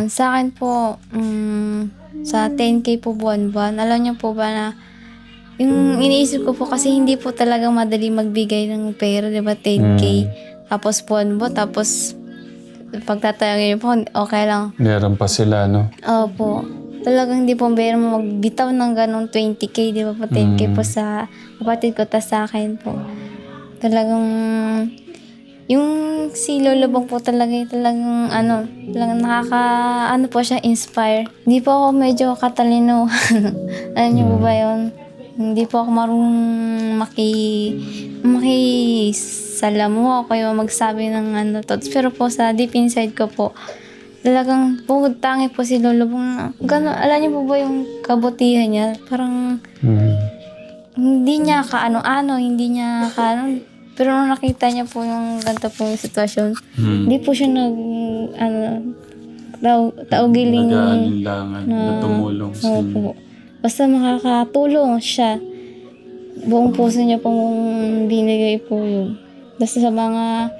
Sa akin po, sa 10K po buwan-buwan, alam niyo po ba na yung iniisip ko po kasi hindi po talaga madali magbigay ng pera, di ba? 10K. Tapos buwan-buwan, tapos pagtatayangin niyo po, okay lang. Meron pa sila, no? Opo. Talagang hindi po biro magbitaw ng ganong 20K, di ba po? 10K po sa kapatid ko, tas sa akin po. Talagang, yung si Lolo Bong po talagang talagang po siya, inspire. Hindi po ako medyo katalino. Alam niyo po ba yun? Hindi po ako marunong makisalamu o kayo magsabi ng thoughts. Pero po sa deep inside ko po, talagang bukod tangi po si Lolo Bong. Gano'n, alam niyo po ba yung kabutihan niya? Parang hindi niya hindi niya pero nung nakita niya po yung ganito pong sitwasyon, hindi po siya taugiling nag-aalinlangan na tumulong sa inyo. Opo. Basta makakatulong siya. Buong puso niya pong binigay po yun. Basta sa mga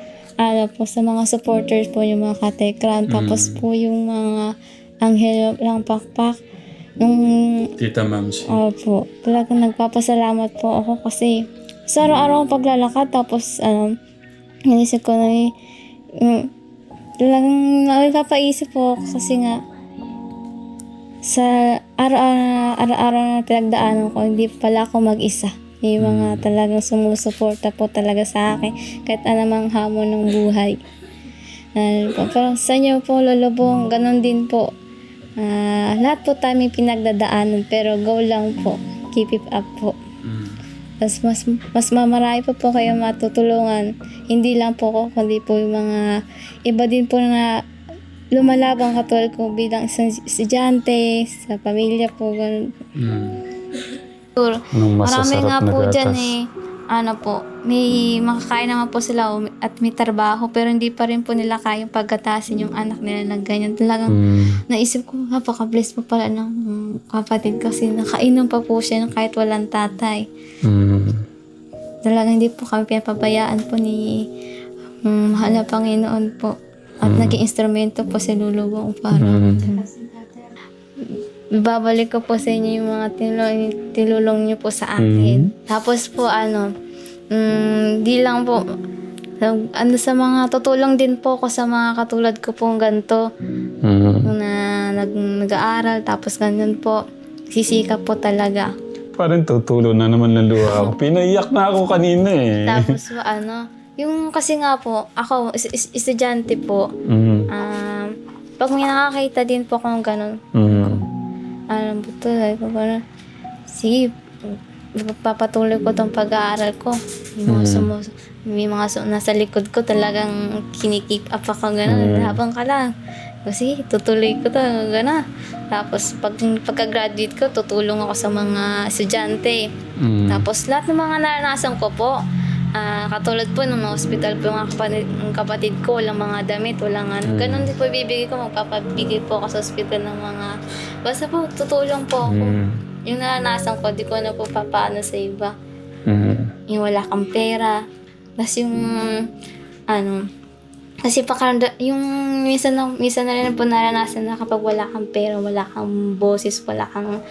sa mga supporters po, yung mga katekran, tapos po yung mga anghel lang pakpak. Tita Mamsi. Opo. Talagang nagpapasalamat po ako kasi sa araw-araw akong paglalakad, tapos inisip ko na talagang nagpapaisip po ako kasi nga sa araw-araw na pinagdaanan ko, hindi pala ako mag-isa. May mga talagang sumusuporta po talaga sa akin kahit anumang hamon ng buhay. Pero sa inyo po, Lolo Bong, ganun din po. Lahat po tayo may pinagdadaanan, pero go lang po. Keep it up po. Mas mamarami po kayo matutulungan. Hindi lang po ako, kundi po yung mga iba din po na lumalabang katulad ko bilang isang estudyante, sa pamilya po, ganun. Marami nga po dyan may makakain naman po sila at may trabaho, pero hindi pa rin po nila kayang pagkatasin yung anak nila na ganyan. Talagang naisip ko, napaka-bless po pala ng kapatid kasi nakainom pa po siya kahit walang tatay. Talagang hindi po kami pinapabayaan po ni mahal na Panginoon po. At naging instrumento po si Lolo Bong para babalik ko po sa inyo yung mga tinulong niyo po sa akin. Tapos po di lang po sa mga tutulong din po ako sa mga katulad ko pong ganito na nag-aaral, tapos ganyan po sisikap po talaga. Parang tutulo na naman ng luha ako. Pinaiyak na ako kanina eh. Tapos yung kasi nga po ako estudyante po, pag may nakakita din po akong ganun, alam po to, sige, papatuloy ko tong pag-aaral ko. May mga nasa likod ko talagang kinikip up ako gano'n. Habang ka lang. Kasi tutuloy ko to, gano'n. Tapos pagka-graduate ko, tutulong ako sa mga estudyante. Tapos lahat ng mga naranasan ko po, katulad po ng mga hospital po yung kapatid ko, walang mga damit, walang ganun din po ibibigay ko, magpapabigay po ako sa hospital ng mga, basta po tutulong po ako. Yung naranasan ko, di ko na po papaano sa iba. Yung wala kang pera. Tapos yung kasi yung minsan na rin po naranasan na kapag wala kang pera, wala kang boses, wala kang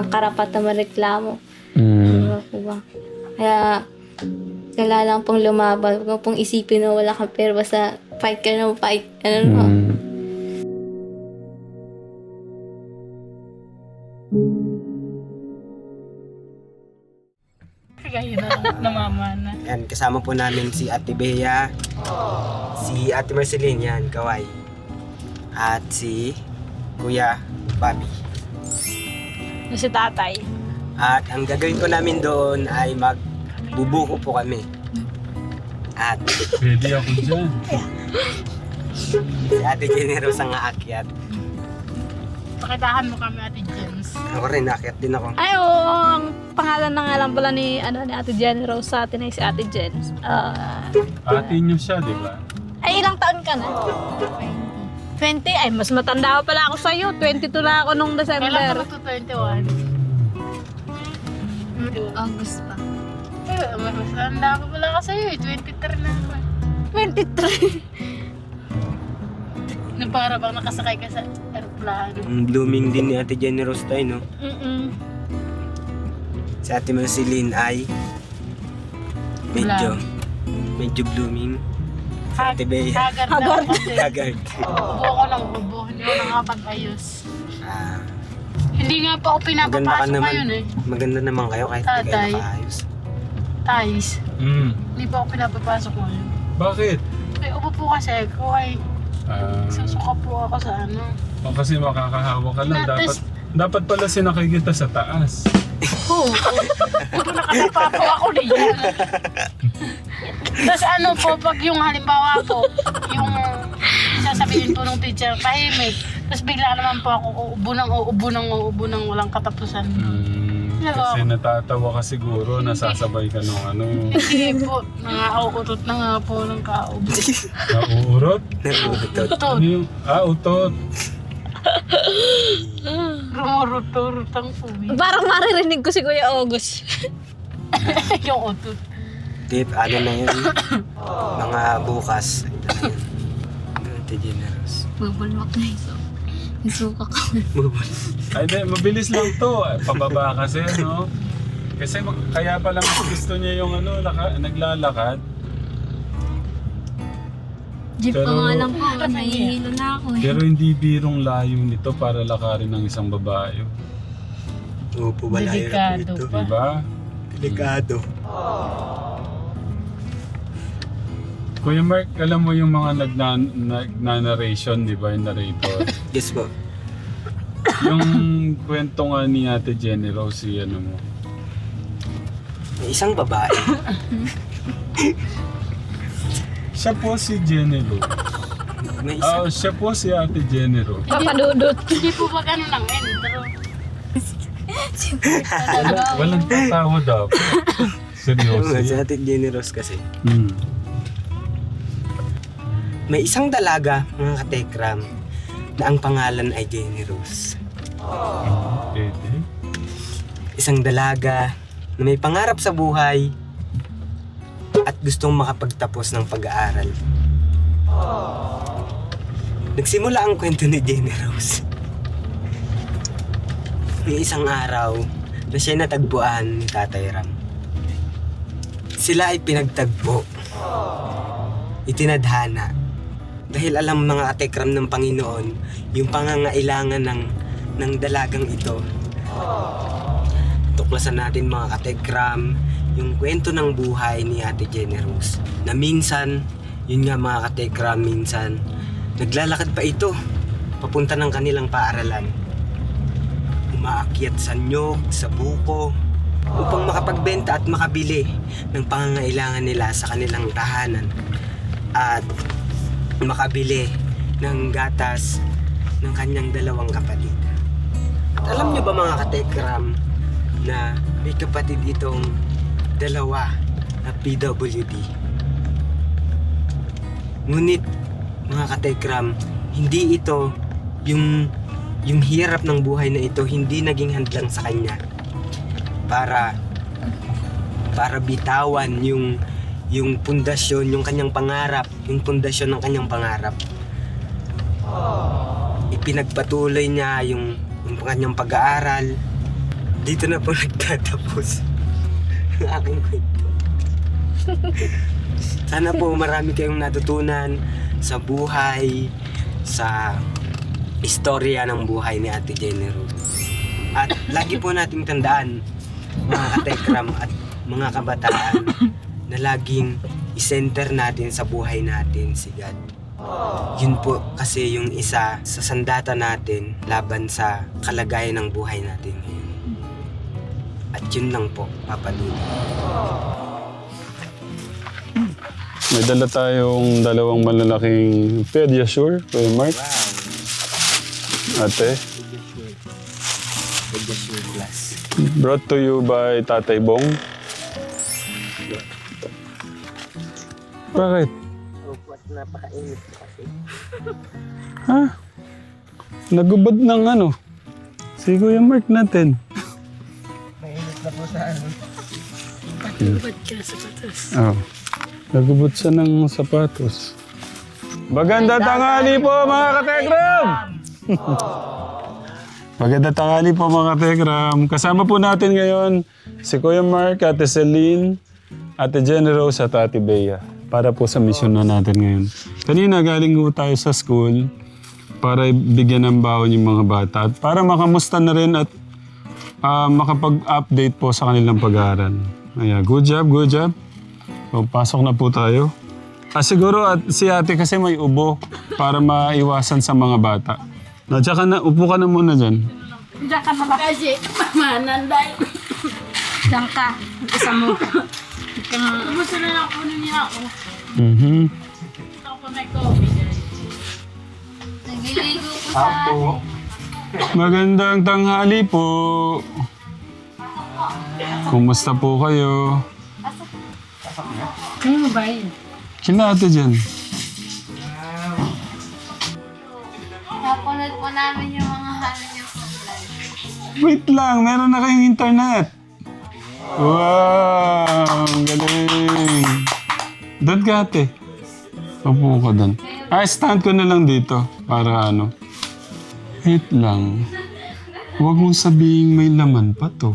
karapat na mareklamo. Diba po ba? Kaya lang pong lumaban. Huwag pong isipin na wala kang pera. Basta fight ka na fight. Kaya na mama na. Yan, kasama po namin si Ate Bea, si Ate Marceline, yan, Kaway. At si Kuya Bobby. Si tatay. At ang gagawin po namin doon ay magbubuko po kami. At Pwede ako dyan. si Ate Jenny Rose ang aakyat. Pakitahan mo kami, Ate Jens. Ako rin, aakyat din ako. Ay, oo. Ang pangalan na nga lang pala ni Ate Jenny Rose sa atin ay si Ate Jens. Ate niyo siya, di ba? Ay, ilang taon ka na? 20? Ay, mas matanda pa pala ako sa'yo. 22 na ako nung December. Kailan ka 21? August pa. Ay, mas matanda pa pala ako sa'yo. 23 na ako. 23? Na para bang nakasakay ka sa aeroplano. Blooming din ni Ate Jenny Rose tayo, no? Si Ate Marceline ay medyo blooming. Si Ate Bea, Haggard na ako kasi. haggard. Ubo ko ng ubo. Hindi ko nakapag-ayos. Ah, Hindi nga pa ako maganda ka pinapapasok naman. ngayon eh. Maganda naman kayo kahit hindi kayo Tatay. nakaayos. Thais. Hindi pa ako pinapapasok ngayon. Bakit? Ay, upo po kasi ako ay susuka po ako sa ano. Kasi makakahawa ka lang. Natas- Dapat pala sinakay kita sa taas. Oo. Puro nakatapa po ako diyan. Tapos ano po, pag yung halimbawa po, yung sasabihin po ng teacher, tahimik. Tapos bigla naman po ako uubo ng walang katapusan. Kasi natatawa ka siguro, nasasabay ka ng ano. Hindi po, nangauutot na nga po ng kaubo. Nauurot? Utot. Ano yung? Utot. Rumurot-urot ang puwi. Parang maririnig ko si Kuya August. Yung utot. Tip, ano na yun? Mga bukas. Ito na yun. Ate Jenny Rose. Bubulwak na yung suka ko. Ay, di, mabilis lang to. Pababa kasi, no? Kasi kaya pala gusto niya yung ano, naglalakad. Jeep pa Pero- nga lang po, nahihilo na ako eh. Pero hindi birong layo nito para lakarin ng isang babae. Upo ba layo na Delikado po ito? pa. Diba? Delikado. Kuya Mark, alam mo yung mga nagna-narration, di ba? Yung narrator. Yes po. Yung kwento nga ni Ate Jenny Rose, ano mo. May isang babae. Siya po si Jenny Rose. May isang Siya po si Ate Jenny Rose. Papadudot. Hindi po ba gano'n ang intro? Walang tatawa dapat. Seryoso. si Ate Jenny Rose kasi. Hmm. May isang dalaga, mga katekram, na ang pangalan ay Jenny Rose. Pwede. Isang dalaga na may pangarap sa buhay at gustong makapagtapos ng pag-aaral. Nagsimula ang kwento ni Jenny Rose. May isang araw na siya natagpuan ni Tatay Ram. Sila ay pinagtagpo. Itinadhana. Dahil alam mga katekram ng Panginoon yung pangangailangan ng dalagang ito. Tuklasan natin mga katekram yung kwento ng buhay ni Ate Jenny Rose. Na minsan, yun nga mga katekram, minsan, naglalakad pa ito papunta ng kanilang paaralan. Umaakyat sa nyog, sa buko, upang makapagbenta at makabili ng pangangailangan nila sa kanilang tahanan. At makabili ng gatas ng kanyang dalawang kapatid. At alam nyo ba mga katekram na may kapatid itong dalawa na PWD? Ngunit mga katekram, hindi ito yung hirap ng buhay na ito hindi naging hadlang sa kanya para bitawan yung pundasyon, yung kanyang pangarap, yung pundasyon ng kanyang pangarap. Ipinagpatuloy niya yung kanyang pag-aaral. Dito na po nagtatapos ang aking kwento. Sana po marami kayong natutunan sa buhay, sa istorya ng buhay ni Ate Jenny Rose. At lagi po nating tandaan, mga katekram at mga kabataan, na laging i-center natin sa buhay natin si God. Yun po kasi yung isa sa sandata natin laban sa kalagayan ng buhay natin ngayon. At yun lang po, Papa Lulu. May dala tayong dalawang malalaking Pediasure, Kuya Mark. Wow! Ate. Pediasure Plus. Brought to you by Tatay Bong. Bakit? Opo, at napakainit po kasi. Ha? Nagubad ng ano? Si Kuya Mark natin. Mainit na po sa ano. Patubad ka sa patas. Oh. Nagubad siya ng sapatos. Magandang tanghali po mga katekram! Magandang tanghali po mga katekram. Kasama po natin ngayon si Kuya Mark, Ate Celine, Ate Jenny Rose at Ate Bea. Para po sa mission na natin ngayon. Kanina galing po tayo sa school para bigyan ng baon yung mga bata. At para makamusta na rin at makapag-update po sa kanilang pag-aaral. Ayan, good job, good job. So, pasok na po tayo. Siguro at si ate kasi may ubo para maiwasan sa mga bata. Tsaka na, upo ka na muna dyan. Diyan ka na lang. Kasi, mananday. Diyan ka. Isa mo. Gusto na lang kunin niya ako. Ito pa may COVID. Nagliligo po sa Magandang tanghali po. Kumusta po kayo? Ano ba yun? Kina ate dyan. Napunod po namin yung mga ano niyo po. Wait lang, meron na kayong internet. Wow! Ang galing! Doon ka ate. Upo ko doon. Stand ko na lang dito. Para ano. Wait lang. Huwag mong sabihin may laman pa to.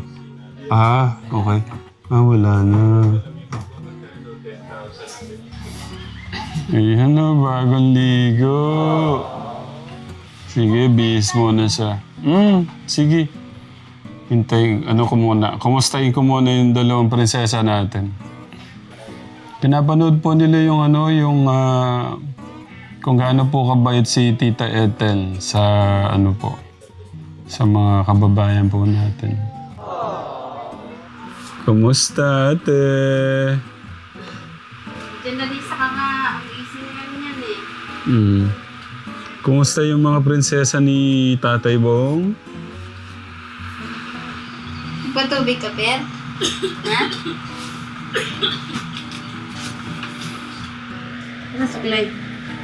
Okay. Wala na. Ayan na, bagong ligo. Sige, bihis muna siya. Sige. Hintay, ano ko muna. Kumustahin ko muna yung dalawang prinsesa natin. Pinapanood po nila yung kung gaano po kabayot si Tita Ethel sa sa mga kababayan po natin. Kumusta, ate? Generalisa ka nga. Ang easy naman yan eh. Kumusta yung mga prinsesa ni Tatay Bong? Patubig ka, Per? Ha? Ano sa kulay?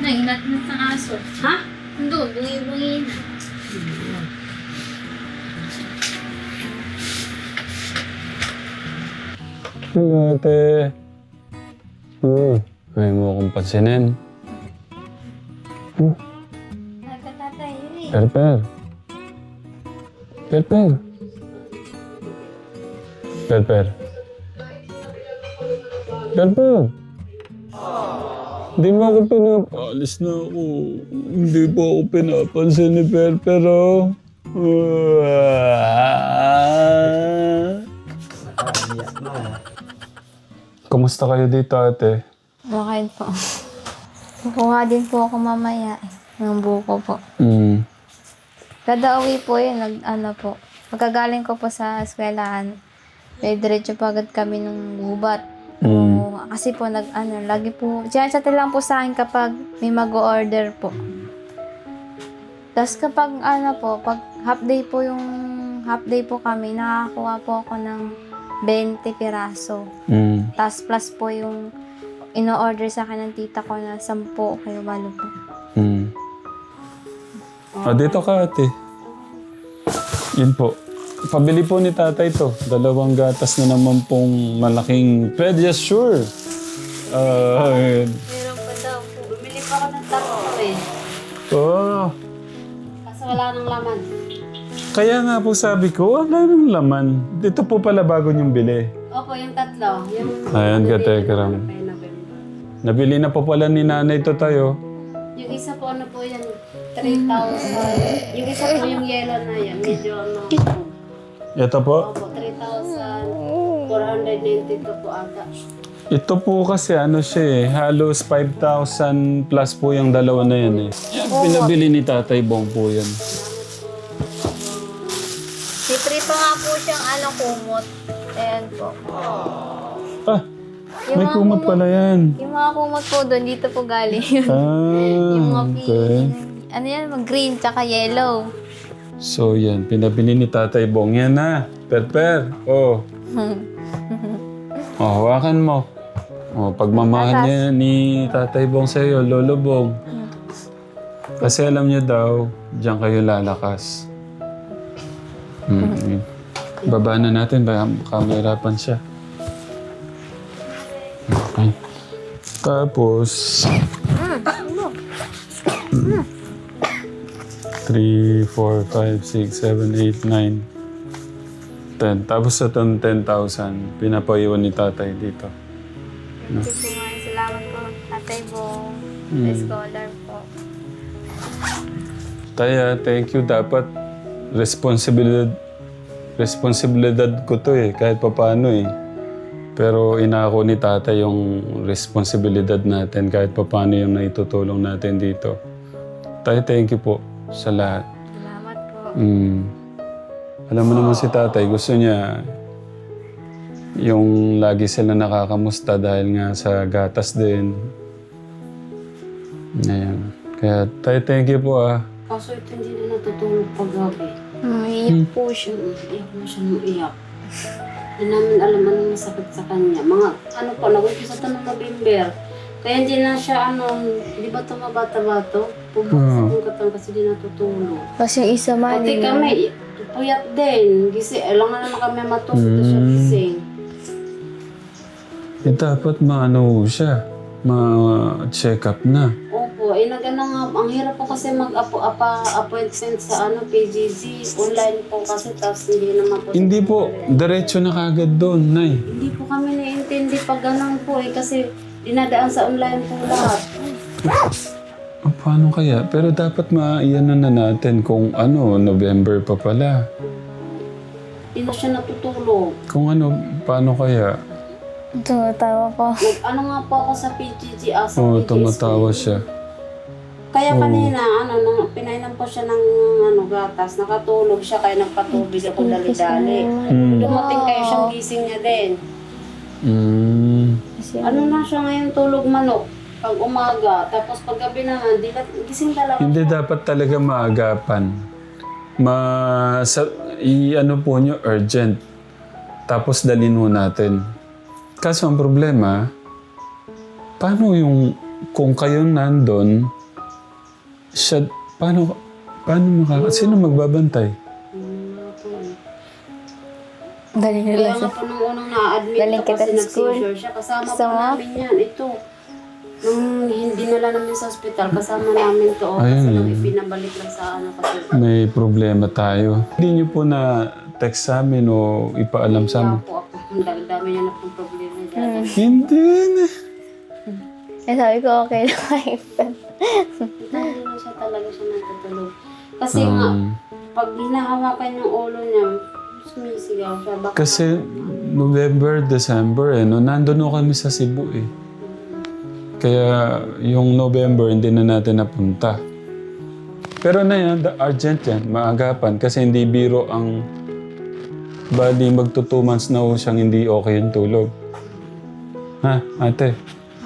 Nainat-nat ng aso. Ha? Doon, bungi-bungi na. Hello, ate. Ayaw mo akong pansinin. Nagkatatay yun eh. Per. Hindi mo ako Alis na ako. Hindi po ako pinapansin ni Per, oh. Kumusta kayo dito, ate? Okay po. Kukuha din po ako mamaya ng buko po. Kada uwi po yun, Pagkagaling ko po sa eskwelahan, may diretso po agad kami ng gubat. Kasi po, lagi po, chat lang po sa akin kapag may mag-order po. Tapos kapag, pag half day po kami, nakakuha po ako ng 20 piraso. Tapos plus po yung ino-order sa akin ng tita ko na 10 kayo 8 po. Dito ka, ate. Yun po. Pabili po ni tatay to. 2 gatas na naman pong malaking Pediasure. Meron pa daw po. Bumili pa ako ng 3 Kasi wala nang laman. Kaya nga po sabi ko, wala nang laman. Dito po pala bago niyong bili. Opo, yung 3. Ayan ka, Tekram. Nabili na po pala ni nanay to tayo. Yung isa po, yan? 3,000. Yung isa po yung yellow na yan. Medyo Ito po. Opo, 3,492 po ata. Ito po kasi siya halos 5,000 plus po yung dalawa na yan eh. Yan, pinabili ni Tatay Bong po yan. Si Tri pa nga po siyang kumot. Ayan po. May kumot pala yan. Yung mga kumot po doon, dito po galing. Yung mga Okay. green tsaka yellow. So yan, pinabili ni Tatay Bong. Yan na, Per. Hawakan mo. Pagmamahal niya ni Tatay Bong sa'yo, Lolo Bong. Kasi alam niyo daw, diyan kayo lalakas. Baba na natin, baka mahirapan siya. Okay. Tapos, 3, 4, 5, 6, 7, 8, 9, 10. Tapos sa 10,000, pinapaiwan ni tatay dito. Thank you po mga salamat po, Tatay Bong. Sa scholar po. Taya, thank you. Dapat responsibilidad ko to eh, kahit papaano eh. Pero inako ni tata yung responsibilidad natin kahit papaano yung naitutulong natin dito. Tay, thank you po sa lahat. Salamat po. Alam mo naman si tatay, gusto niya yung lagi sila nakakamusta dahil nga sa gatas din. Ayan. Kaya tay, thank you po ah. Kaso ito hindi na natutulog paggabi. Umiiyak po siya. Iyak na siya ng iyak. Hindi namin alam anong masakit sa kanya. Mga ano po, nag-umpisa ito ng November. Kaya hindi na siya di ba ito mabata-bato? Pubuksan yung katawan kasi hindi natutulog. Kasi yung isa man, Pati kami, puyat din. Gising, alam nga naman kami matulog ito siya gising. Eh, dapat maano siya, ma-check up na. Opo, nagana nga, ang hirap po kasi mag-appointment sa PGG. Online po kasi, tapos hindi naman po. Hindi po, diretso na kagad doon, Nay. Hindi po kami naiintindi pag ganun po kasi dinadaan sa online po lahat. Oh, paano kaya? Pero dapat maiyan na natin kung November pa pala. Hindi na siya natutulog. Kung paano kaya? tumatawa po. Ano nga po ako sa PGG, sa Oo, PGS. tumatawa siya. Kaya kanina, nung pinainom po siya ng gatas, nakatulog siya, kaya nagpatubig ako dali-dali. Dumating kayo siyang gising niya din. Ano na siya ngayon, tulog manok pag umaga, tapos pag gabi naman, gising talaga. Hindi dapat talaga maagapan. Po nyo, urgent. Tapos dalhin mo natin. Kaso ang problema, paano kung kayo nandun, siya, sino magbabantay? Dali Kaya nila nga sa... po nung unang na-admit Daling ako kita kasi sa school. nag-seizure siya, kasama po Kasama? namin yan. Ito, nung dinala namin sa ospital, kasama namin to. Kasi Ayun. nung ipinabalik lang sa kasi. May problema tayo. Hindi nyo po na text sa amin o ipaalam sa amin. Kaya po ako, ang dami niya na pong problema dyan. Hindi na. Eh sabi ko, okay lang kayo. Hindi na siya talaga siya natutulog. Kasi nga, pag hinahawakan yung ulo niya, sumisigaw siya. Baka Kasi November, December nandun kami sa Cebu Kaya yung November hindi na natin napunta. Pero na yan, urgent yan, maagapan. Kasi hindi biro ang bali magto 2 months na siyang hindi okay yung tulog. Ha, ate?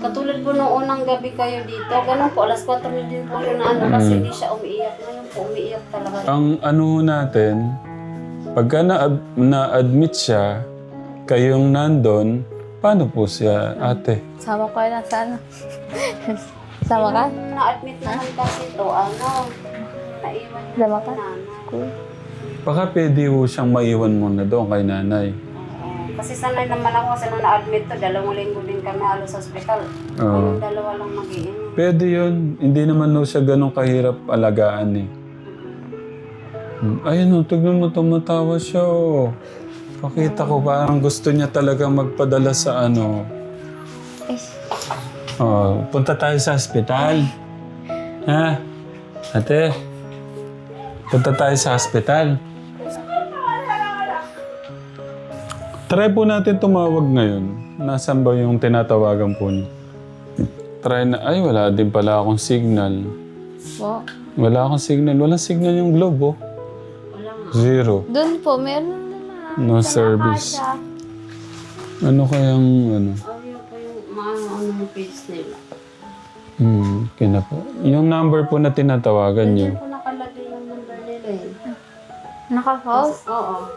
katulad po nung unang gabi kayo dito, ganun po, alas 4 na din po yun kasi hindi siya umiiyak. Ngayon po, umiiyak talaga. Ang natin, pagka na-admit siya, kayong nandun, paano po siya, ate? Sama ko na sa Sama ka? Nung na-admit naman kasi ito, naiwan niya Sama ka? sa nanay. Baka pwede siyang maiwan muna doon kay nanay. Kasi sanay naman ako kasi nung na-admit to, 2 linggo din kami halos sa ospital. Oo. Yung 2 lang mag-iin. Pwede yun. Hindi naman siya ganun kahirap alagaan Ayun tignan mo, tumatawa siya Pakita ko, parang gusto niya talaga magpadala sa punta tayo sa ospital. Ha? Ate? Punta tayo sa ospital. Try po natin tumawag ngayon. Nasaan ba yung tinatawagan po niyo? Try na. Ay, wala din pala akong signal. Po. Wala akong signal. Walang signal yung globe, Wala nga. 0. Doon po, meron naman. No service. Ano kayang, Yun po yung mga page nila. kina po. Yung number po na tinatawagan niyo. Diyan po nakalagay yung number nila Naka-house? Oo.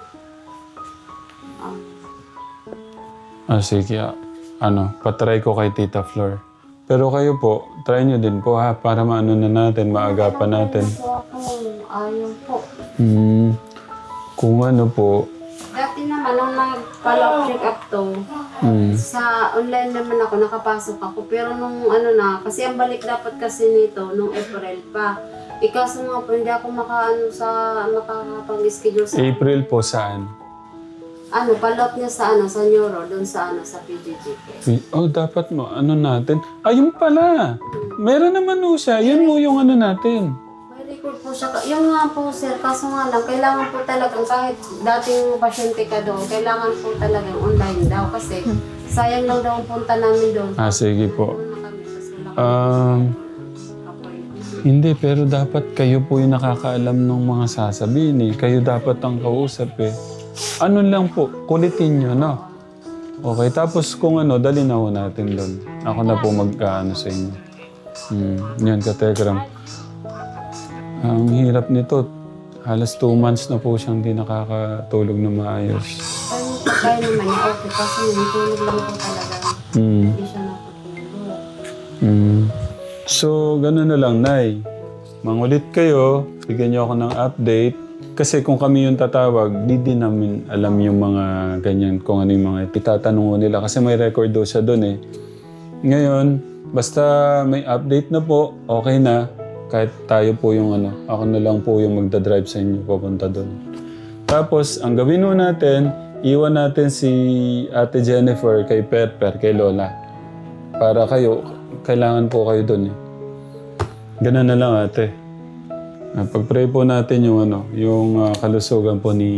Sige. Patry ko kay Tita Flor. Pero kayo po, try nyo din po ha, para maano na natin, maagapan natin. So ako, ayaw po. Kung po, Dati naman, naman, nung nag-follow check up to, sa online naman ako, nakapasok ako. Pero nung ano na, kasi ang balik dapat kasi nito, nung April pa. Ikaso nga po, hindi ako makakapag-schedule sa April po saan? follow-up niya sa sa neuro, doon sa sa PGG. Oh, dapat mo, ano natin? Ayun pala! Meron naman po siya. Yun mo yung ano natin. May record po siya. Yung nga po sir, kaso nga lang, kailangan po talagang kahit dating pasyente ka doon, kailangan po talagang online daw kasi sayang lang daw ang punta namin doon. Sige po. Doon na kami, tapos wala kami appointment. Hindi, pero dapat kayo po yung nakakaalam ng mga sasabihin eh. Kayo dapat ang kausap eh. Ano lang po, kulitin nyo, no? Okay, tapos kung dali na ho natin doon. Ako na po magkaano sa inyo. Yan, kategram. Ang hirap nito. Halos 2 months na po siyang di nakakatulog na maayos. Kaya naman niya, okay, kasi tulog lang po talaga. Hindi siya nakatulog. So, gano'n na lang, Nay. Mangulit kayo, bigyan niyo ako ng update. Kasi kung kami yung tatawag, di din namin alam yung mga ganyan, kung ano yung mga itatanong nila. Kasi may record daw siya doon eh. Ngayon, basta may update na po, okay na. Kahit tayo po yung ako na lang po yung magdadrive sa inyo papunta doon. Tapos, ang gawin mo natin, iwan natin si Ate Jennifer kay Perper, kay Lola. Para kayo, kailangan po kayo doon eh. Ganun na lang ate. Pag-pray po natin yung yung kalusugan po ni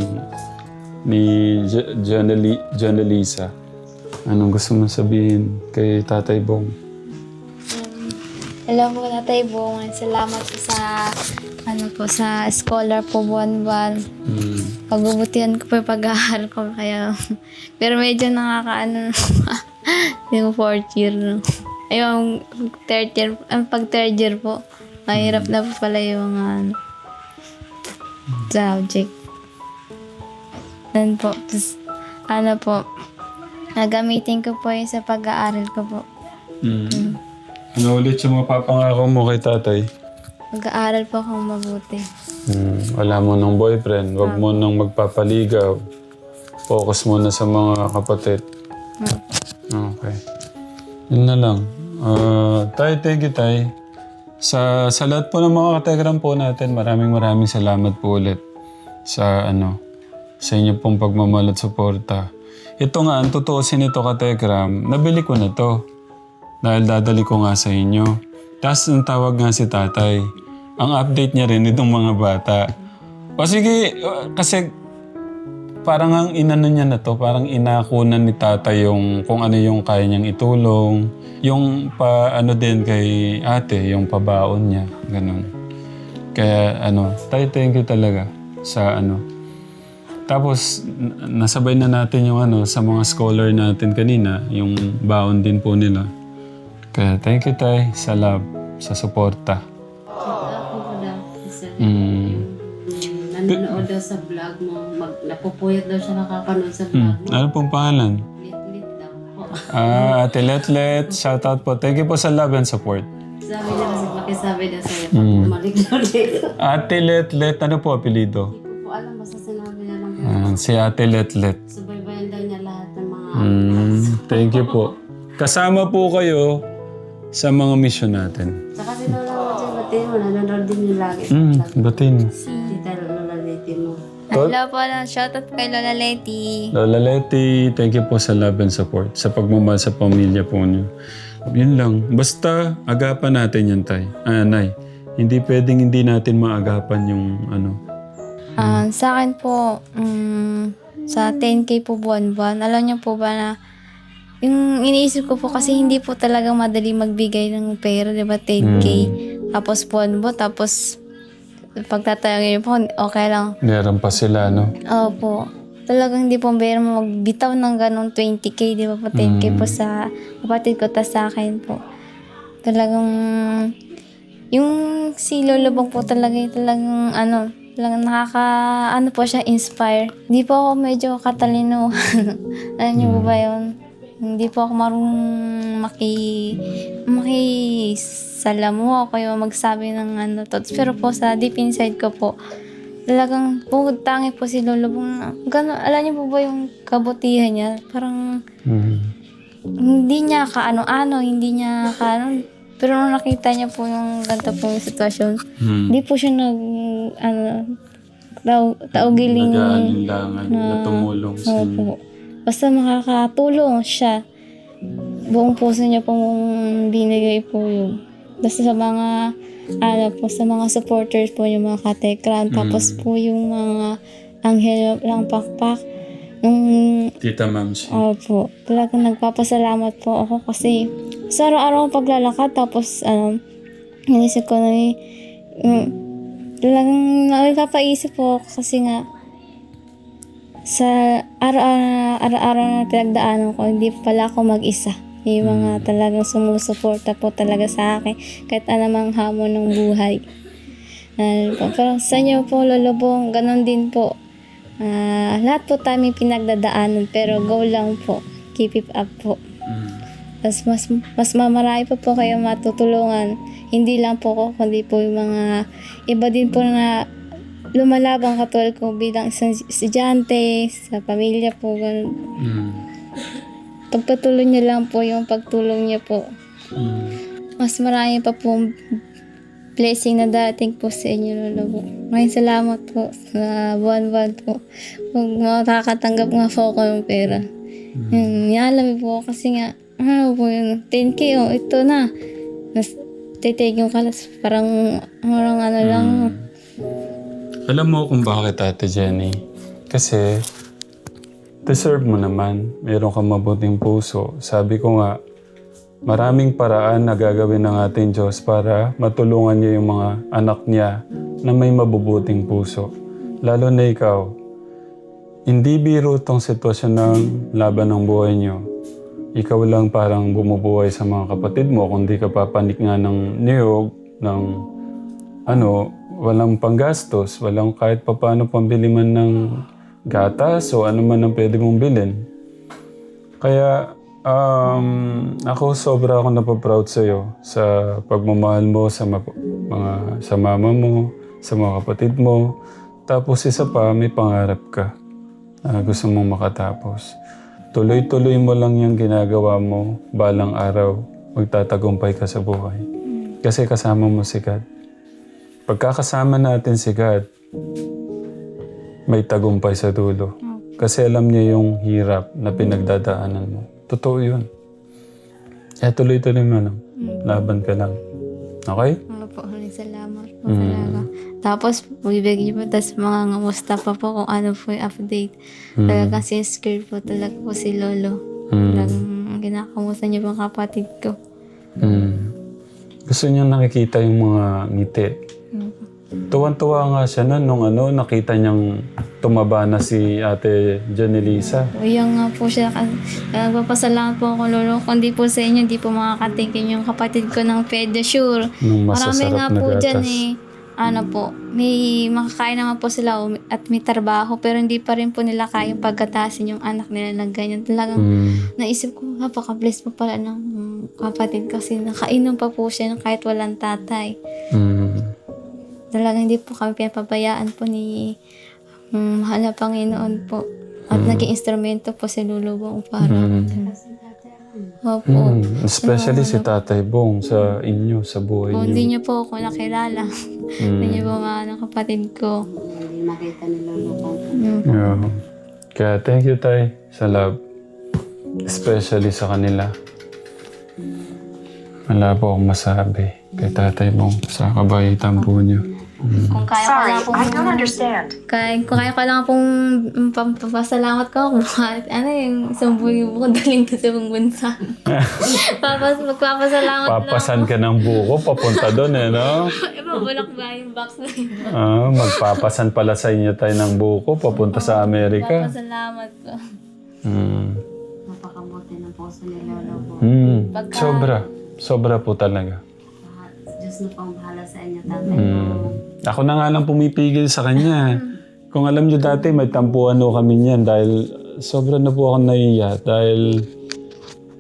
Jonalisa. Anong gusto mo sabihin kay Tatay Bong? Hello po, Tatay Bong. Salamat po sa sa scholar po buwan-buwan. Pagbubutihan ko po yung pag-aaral ko kaya pero medyo nakakaano yung 4th year. Yung 3rd year, pag 3rd year po, mahirap na po pala yung subject. Then po, tapos, nagamitin ko po yung sa pag-aaral ko po. Ano ulit yung mapapangako mo kay tatay? Mag-aaral po akong mabuti. Wala mo ng boyfriend, wag mo nang magpapaligaw. Focus muna sa mga kapatid. Okay. Yun na lang. Tay, thank you, Tay. Sa lahat po ng mga kategram po natin, maraming salamat po ulit sa sa inyo pong pagmamahal at suporta. Ito nga, ang tutuusin nito kategram, nabili ko na to. Dahil dadali ko nga sa inyo. Tapos ang tawag nga si tatay. Ang update niya rin itong mga bata. O sige, kasi parang ang inano niya na to, parang inakunan ni tatay yung kung ano yung kaya niyang itulong. Yung din kay ate, yung pabaon niya. Ganun. Kaya tay, thank you talaga sa Tapos, nasabay na natin yung sa mga scholar natin kanina, yung baon din po nila. Kaya thank you, Tay, sa love, sa suporta. Ako po daw, isa nanonood daw sa vlog mo, napupuyat daw siya nakapanood sa vlog mo. Ano pong pangalan? Lit daw po. Ate Letlet, shoutout po. Thank you po sa love and support. Sabi niya kasi pakisabi daw sa'yo, pag bumalik daw dito. Ate Letlet, ano po apelido? Hindi ko po alam, basta sinabi niya lang. Si Ate Letlet. Subaybayan daw niya lahat ng mga... Thank you po. Kasama po kayo sa mga mission natin. Saka si Lola Roger, batiin mo, nanonood din yung lagi. Batin. Tita Lola Roger mo. Hello po, shoutout po kay Lola Leti. Lola Leti, thank you po sa love and support, sa pagmamahal sa pamilya po niyo. Yun lang. Basta agapan natin yan, Tay. Nay, hindi pwedeng hindi natin maagapan yung Sa akin po, sa 10K po buwan-buwan, alam niyo po ba na yung iniisip ko po kasi hindi po talaga madali magbigay ng pera, di ba? 10K. Tapos buwan-buwan, tapos pagtatayangin po, okay lang. meron pa sila, no? Opo. Talagang hindi po bera mo magbitaw ng ganong 20K, di ba po? 10K po sa kapatid ko, tas sa akin po. Talagang, yung si Lolo Bong po talaga, talagang talagang po siya inspire. Hindi po ako medyo katalino. Alam niyo po ba yun? Hindi po ako marunong makisalamu o kayo magsabi ng thoughts. Pero po sa deep inside ko po, talagang tangi po si Lolo Bong. Gano'n, alam niyo po ba yung kabutihan niya? Parang hindi niya kaano-ano, hindi niya kaano. Pero nung nakita niya po yung ganito pong sitwasyon, hindi po siya taugiling nag-aalinlangan na tumulong sa inyo. Opo. Basta makakatulong siya. Buong puso niya pong binigay po yun. Basta sa mga sa mga supporters po, yung mga katekram, tapos po yung mga anghel lang pakpak. Tita Mamsi. Opo, talagang nagpapasalamat po ako kasi sa araw-araw paglalakad, tapos inisip ko na talagang nagpapaisip po ako kasi nga sa araw-araw na pinagdaanan ko, hindi pala ako mag-isa. Yung mga talagang sumusuporta po talaga sa akin kahit anumang hamon ng buhay. Pero sa inyo po, Lolo Bong, ganun din po. Lahat po tayo may pinagdadaanan, pero go lang po. Keep it up po. Tapos mas mamarami po kayo matutulungan. Hindi lang po ako, kundi po yung mga iba din po na lumalabang katulad ko bilang isang estudyante, sa pamilya po, ganun. Pagpatuloy niyo lang po yung pagtulong niyo po. Mas marami pa po blessing na darating po sa inyo, Lolo po. Maraming salamat po sa buwan-buwan po. Kung makakatanggap nga po ako ng pera. Nialam po kasi nga, po yung 10K, ito na. Mas titake yung kalas, parang lang. Alam mo kung bakit, Ate Jenny? Kasi deserve mo naman. Meron kang mabuting puso. Sabi ko nga, maraming paraan na gagawin ng ating Diyos para matulungan niya yung mga anak niya na may mabubuting puso. Lalo na ikaw. Hindi biro tong sitwasyon ng laban ng buhay niyo. Ikaw lang parang bumubuhay sa mga kapatid mo. Kung di ka papanik nga ng niyog, ng walang panggastos, walang kahit papano pambili man ng gatas o ano man ang pwede mong bilhin. Kaya ako sobra ako napaproud sa'yo sa pagmamahal mo sa sa mama mo, sa mga kapatid mo. Tapos isa pa, may pangarap ka. Gusto mong makatapos. Tuloy-tuloy mo lang yung ginagawa mo, balang araw, magtatagumpay ka sa buhay. Kasi kasama mo si God. Pagkakasama natin si God, may tagumpay sa dulo. Kasi alam niya yung hirap na pinagdadaanan mo. Totoo yun. Tuloy-tuloy mo. Laban ka lang. Okay? Po, salamat po talaga. Tapos, bibigyan po, tapos mga ngamusta pa po kung ano po yung update. Talagang sinscare po talaga po si Lolo. Talagang kinakamusta niya po ang kapatid ko. Gusto niya nakikita yung mga ngiti. Tuwan-tuwa nga siya nung nakita niyang tumaba na si Ate Janelisa. Yung nga po siya, nagpapasalamat po ako, Lolo. Kung di po sa inyo, di po makakatingin yung kapatid ko ng pedicure. Marami nga po dyan may makakain naman po sila at may trabaho, pero hindi pa rin po nila kayang pagkatasin yung anak nila na ganyan. Talagang naisip ko, napaka-bless po pala ng kapatid kasi nakainom pa po siya kahit walang tatay. Talagang hindi po kami pinapabayaan po ni mahal na Panginoon po. At naging instrumento po si Lolo Bong para. Opo. Especially si Tatay Bong sa inyo, sa buhay Kung niyo. hindi niyo po ako nakilala, hindi niyo po mga kapatid ko. Hindi makita ni Lolo ko. Yeah. Kaya thank you, Tay, sa love. Especially sa kanila. Wala po akong masabi kay Tatay Bong sa kabaitan po niyo. Kung kaya ko lang pong... I don't understand. Kung kaya ko lang pong papasalamat ko kung bakit, yung isang buko daling ko sa ibang bansa. Magpapasalamat Papasan ka ng buko, papunta doon no? Ibabulak ba yung box na yun? Magpapasan pala sa inyo tayo ng buko, papunta sa Amerika. Papasalamat ko. Napakabuti ng puso ni Lolo ko. Sobra po talaga. Diyos na pang bahala sa inyo, Tatay Bong. Ako na nga lang pumipigil sa kanya. Kung alam niyo dati, may tampuan kami niyan dahil sobra na po ako nahiya dahil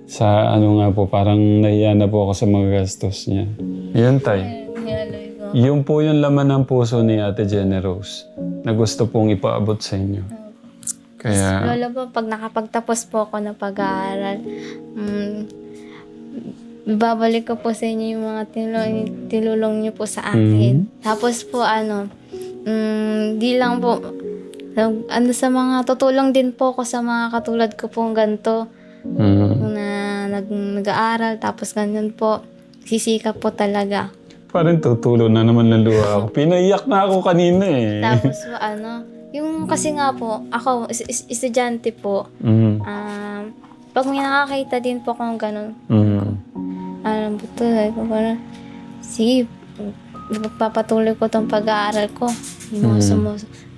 sa nga po, parang nahiya na po ako sa mga gastos niya. Yun, Tay. Yun po yung laman ng puso ni Ate Jenny Rose. na gusto pong ipaabot sa inyo. Kaya, Lolo po, pag nakapagtapos po ako ng pag-aaral, babalik ko po sa inyo yung mga tinulong niyo po sa akin. Tapos po di lang po, sa mga tutulong din po ako sa mga katulad ko pong ganito na nag-aaral, tapos ganyan po, sisikap po talaga. parang tutulo na naman ng luha ako. Pinaiyak na ako kanina eh. Tapos po yung kasi nga po, ako, estudyante po, pag may nakakita din po akong ganun, alam po to, parang, sige, magpapatuloy ko tong pag-aaral ko.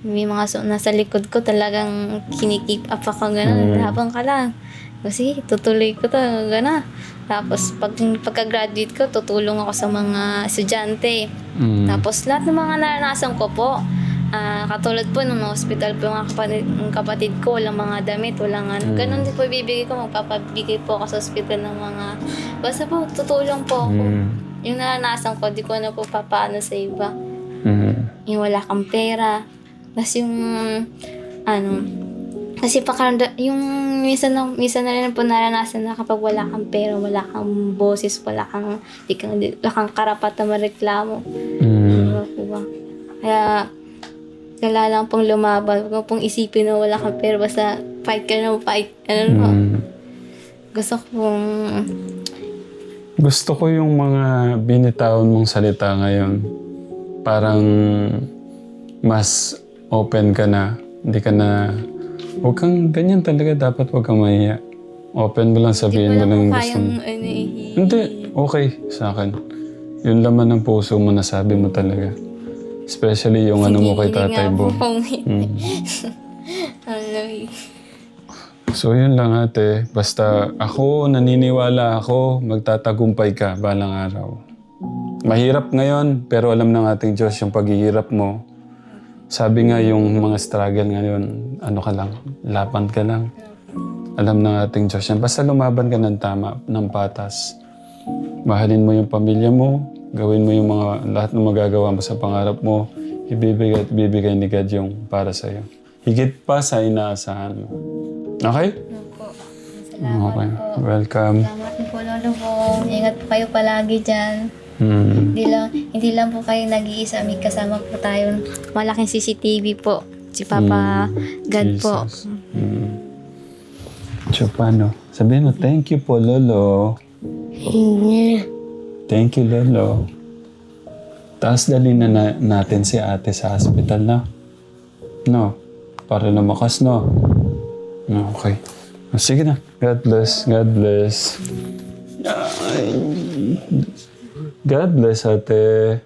May mga nasa likod ko talagang kinikip up ako gano'n. Habang ka lang. Kasi tutuloy ko to gano'n. Tapos pagka-graduate ko, tutulong ako sa mga estudyante. Tapos lahat ng mga naranasan ko po, katulad po nung hospital po yung kapatid ko, walang mga damit, walang ganun din po ibibigay ko, magpapabigay po ako sa hospital ng mga, basta po tutulong po ako. Yung naranasan ko, di ko na po papaano sa iba. Yung wala kang pera. Tapos yung, kasi yung minsan na rin po naranasan na kapag wala kang pera, wala kang boses, wala kang karapat na mareklamo. Diba po ba? Kaya lang pong lumaban. Huwag mo pong isipin na wala kang pera. Basta fight ka na fight. Gusto ko yung mga binitawan mong salita ngayon. Parang mas open ka na. Hindi ka na... Huwag kang ganyan talaga. Dapat huwag kang mahiya. Open mo lang, sabihin mo lang gusto mo. Hindi. Okay sa akin. Yung laman ng puso mo, nasabi mo talaga. Especially yung ano mo kay Tatay Bo. So yun lang ate. Basta ako, naniniwala ako, magtatagumpay ka balang araw. Mahirap ngayon, pero alam ng ating Diyos yung paghihirap mo. Sabi nga yung mga struggle ngayon, ano ka lang, laban ka lang. Alam ng ating Diyos yan. Basta lumaban ka ng tama, ng patas. Mahalin mo yung pamilya mo, gawin mo yung mga, lahat ng magagawa mo sa pangarap mo, ibibigay at bibigay ni God yung para sa'yo. Higit pa sa inaasahan mo. Okay? Salamat Okay. po. Welcome. Salamat po, Lolo po. Ingat po kayo palagi dyan. Hindi lang po kayo nag-iisa. May kasama po tayo. Malaking CCTV po. Si Papa God po. So, paano? Sabihin mo, thank you po, Lolo. Thank you, Lolo. Tapos dali na natin si ate sa hospital na. No? Para lumakas, no? No, okay. Sige na. God bless. God bless. God bless, ate.